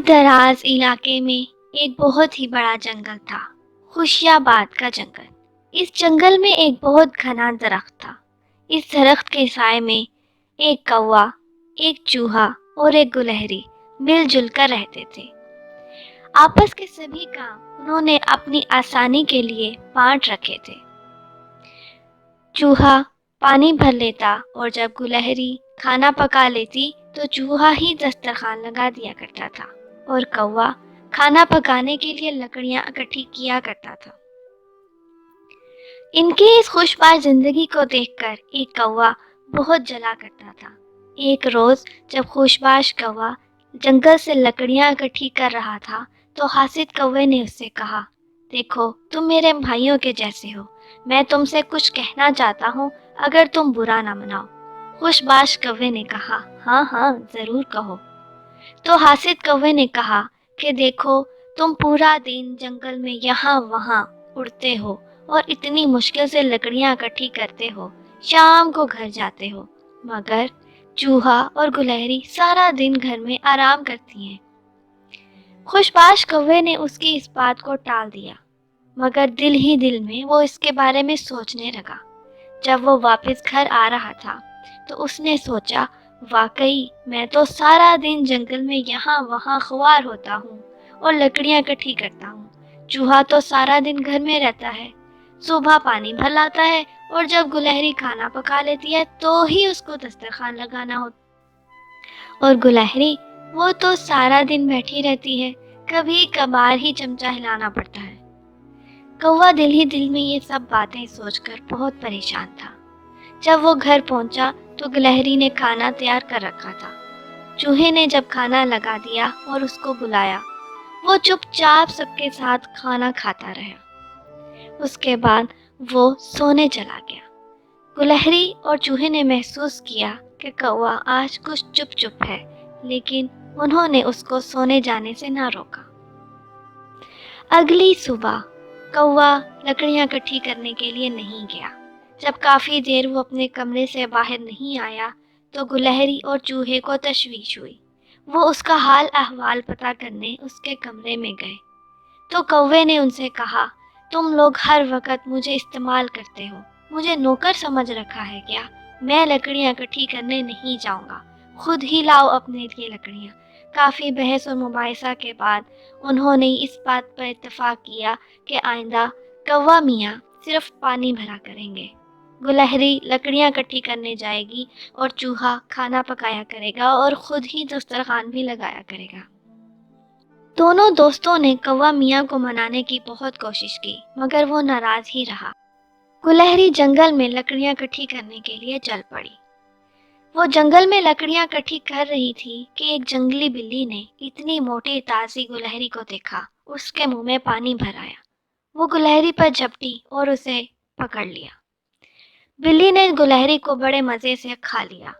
दराज इलाके में एक बहुत ही बड़ा जंगल था, खुशियाबाद का जंगल। इस जंगल में एक बहुत घना दरख्त था। इस दरख्त के साए में एक कौवा, एक चूहा और एक गुलहरी मिलजुल कर रहते थे। आपस के सभी काम उन्होंने अपनी आसानी के लिए बांट रखे थे। चूहा पानी भर लेता और जब गुलहरी खाना पका लेती तो चूहा ही दस्तरखान लगा दिया करता था और कौवा खाना पकाने के लिए लकड़ियां इकट्ठी किया करता था। इनकी इस खुशबाश जिंदगी को देखकर एक कौवा बहुत जला करता था। एक रोज जब खुशबाश कौवा जंगल से लकड़ियां इकट्ठी कर रहा था तो हासिद कौवे ने उससे कहा, देखो तुम मेरे भाइयों के जैसे हो, मैं तुमसे कुछ कहना चाहता हूँ, अगर तुम बुरा ना मनाओ। खुशबाश कौवे ने कहा, हाँ हाँ जरूर कहो। तो हासिद कौवे ने कहा कि देखो तुम पूरा दिन जंगल में यहाँ वहाँ उड़ते हो और इतनी मुश्किल से लकड़ियाँ इकट्ठी करते हो, शाम को घर जाते हो, मगर चूहा और गुलहरी सारा दिन घर में आराम करती हैं। खुशबाश कौवे ने उसकी इस बात को टाल दिया, मगर दिल ही दिल में वो इसके बारे में सोचने लगा। जब वो वापस घर आ रहा था तो उसने सोचा, वाकई मैं तो सारा दिन जंगल में यहाँ वहाँ खुआर होता हूँ और लकड़ियाँ इकट्ठी करता हूँ। चूहा तो सारा दिन घर में रहता है, सुबह पानी भर लाता है और जब गुलहरी खाना पका लेती है तो ही उसको दस्तरखान लगाना होता। और गुलहरी वो तो सारा दिन बैठी रहती है, कभी कभार ही चमचा हिलाना पड़ता है। कौवा दिल ही दिल में ये सब बातें सोचकर बहुत परेशान था। जब वो घर पहुंचा तो गिलहरी ने खाना तैयार कर रखा था। चूहे ने जब खाना लगा दिया और उसको बुलाया, वो चुपचाप सबके साथ खाना खाता रहा। उसके बाद वो सोने चला गया। गिलहरी और चूहे ने महसूस किया कि कौवा आज कुछ चुप चुप है, लेकिन उन्होंने उसको सोने जाने से ना रोका। अगली सुबह कौवा लकड़ियां इकट्ठी करने के लिए नहीं गया। जब काफी देर वो अपने कमरे से बाहर नहीं आया तो गुलहरी और चूहे को तशवीश हुई। वो उसका हाल अहवाल पता करने उसके कमरे में गए तो कौवे ने उनसे कहा, तुम लोग हर वक्त मुझे इस्तेमाल करते हो, मुझे नौकर समझ रखा है क्या? मैं लकड़ियां इकट्ठी करने नहीं जाऊंगा, खुद ही लाओ अपने लिए लकड़ियां। काफी बहस और मुबाहिसा के बाद उन्होंने इस बात पर इत्तेफाक किया कि आइंदा कौवा मियाँ सिर्फ पानी भरा करेंगे, गुलहरी लकड़ियां इकट्ठी करने जाएगी और चूहा खाना पकाया करेगा और खुद ही दस्तरखान भी लगाया करेगा। दोनों दोस्तों ने कौवा मियाँ को मनाने की बहुत कोशिश की, मगर वो नाराज ही रहा। गुलहरी जंगल में लकड़ियां इकट्ठी करने के लिए चल पड़ी। वो जंगल में लकड़ियां इकट्ठी कर रही थी कि एक जंगली बिल्ली ने इतनी मोटी ताजी गुलहरी को देखा, उसके मुंह में पानी भर आया। वो गुलहरी पर झपटी और उसे पकड़ लिया। बिल्ली ने गुलहरी को बड़े मजे से खा लिया।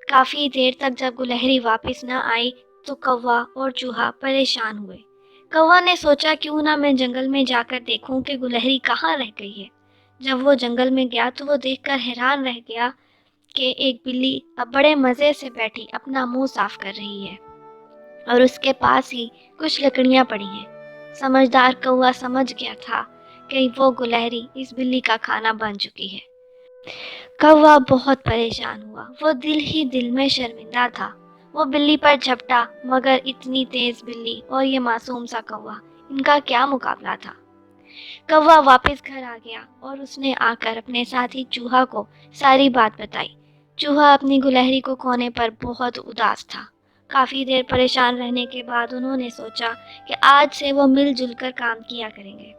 काफी देर तक जब गुलहरी वापस न आई तो कौवा और चूहा परेशान हुए। कौवा ने सोचा, क्यों ना मैं जंगल में जाकर देखूं कि गुलहरी कहाँ रह गई है। जब वो जंगल में गया तो वो देखकर हैरान रह गया कि एक बिल्ली अब बड़े मजे से बैठी अपना मुंह साफ कर रही है और उसके पास ही कुछ लकड़ियां पड़ी हैं। समझदार कौवा समझ गया था कि वो गुलहरी इस बिल्ली का खाना बन चुकी है। कौवा बहुत परेशान हुआ, वो दिल ही दिल में शर्मिंदा था। वो बिल्ली पर झपटा, मगर इतनी तेज बिल्ली और ये मासूम सा कौवा, इनका क्या मुकाबला था। कौवा वापस घर आ गया और उसने आकर अपने साथी चूहा को सारी बात बताई। चूहा अपनी गुलहरी को खोने पर बहुत उदास था। काफी देर परेशान रहने के बाद उन्होंने सोचा कि आज से वो मिलजुल कर काम किया करेंगे।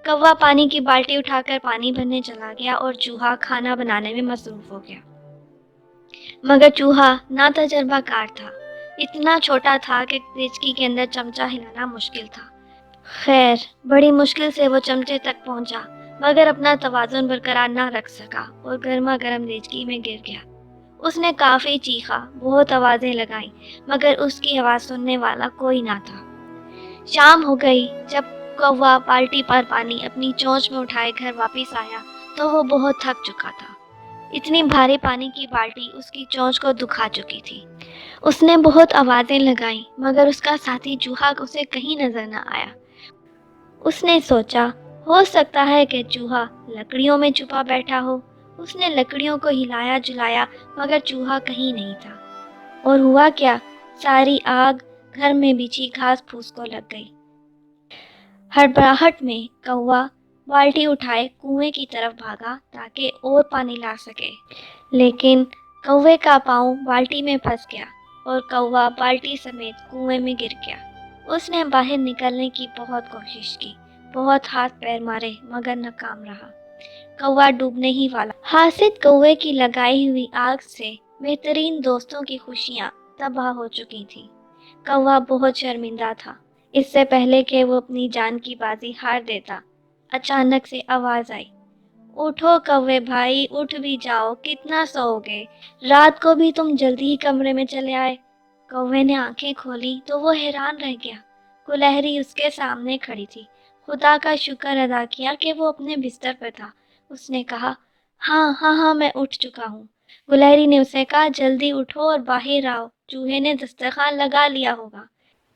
कौवा पानी की बाल्टी उठाकर पानी भरने चला गया और चूहा खाना बनाने में मसरूफ हो गया। मगर चूहा ना तजर्बाकार था, इतना छोटा था कि देचकी के अंदर चमचा हिलाना मुश्किल था। खैर, बड़ी मुश्किल से वो चमचे तक पहुंचा, मगर अपना तवाज़ुन बरकरार ना रख सका और गर्मा गर्म देचकी में गिर गया। उसने काफी चीखा, बहुत आवाजें लगाई, मगर उसकी आवाज सुनने वाला कोई ना था। शाम हो गई। जब कौवा बाल्टी पर पानी अपनी चोंच में उठाए घर वापस आया तो वो बहुत थक चुका था। اتنی بھاری پانی کی بالٹی اس کی چونچ کو دکھا چکی تھی۔ اس نے بہت آوازیں لگائیں مگر اس کا ساتھی چوہا اسے کہیں نظر نہ آیا۔ اس نے سوچا ہو سکتا ہے کہ چوہا لکڑیوں میں چھپا بیٹھا ہو۔ اس نے لکڑیوں کو ہلایا جلایا مگر چوہا کہیں نہیں تھا۔ اور ہوا کیا، ساری آگ گھر میں بچھی گھاس پھوس کو لگ گئی۔ ہڑبڑاہٹ میں کوا بالٹی اٹھائے کنویں کی طرف بھاگا تاکہ اور پانی لا سکے، لیکن کوے کا پاؤں بالٹی میں پھنس گیا اور کوا بالٹی سمیت کنویں میں گر گیا۔ اس نے باہر نکلنے کی بہت کوشش کی، بہت ہاتھ پیر مارے مگر ناکام رہا۔ کوا ڈوبنے ہی والا۔ حاسد کوے کی لگائی ہوئی آگ سے بہترین دوستوں کی خوشیاں تباہ ہو چکی تھیں۔ کوا بہت شرمندہ تھا۔ اس سے پہلے کہ وہ اپنی جان کی بازی ہار دیتا، اچانک سے آواز آئی، اٹھو کوے بھائی، اٹھ بھی جاؤ، کتنا سوؤ گے؟ رات کو بھی تم جلدی ہی کمرے میں چلے آئے۔ کوے نے آنکھیں کھولی تو وہ حیران رہ گیا۔ گلہری اس کے سامنے کھڑی تھی۔ خدا کا شکر ادا کیا کہ وہ اپنے بستر پر تھا۔ اس نے کہا، ہاں میں اٹھ چکا ہوں۔ گلہری نے اسے کہا، جلدی اٹھو اور باہر آؤ، چوہے نے دسترخوان لگا لیا ہوگا۔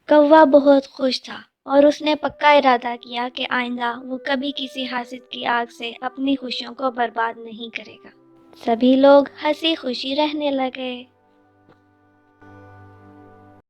کوا بہت خوش تھا اور اس نے پکا ارادہ کیا کہ آئندہ وہ کبھی کسی حاسد کی آگ سے اپنی خوشیوں کو برباد نہیں کرے گا۔ سبھی لوگ ہنسی خوشی رہنے لگے۔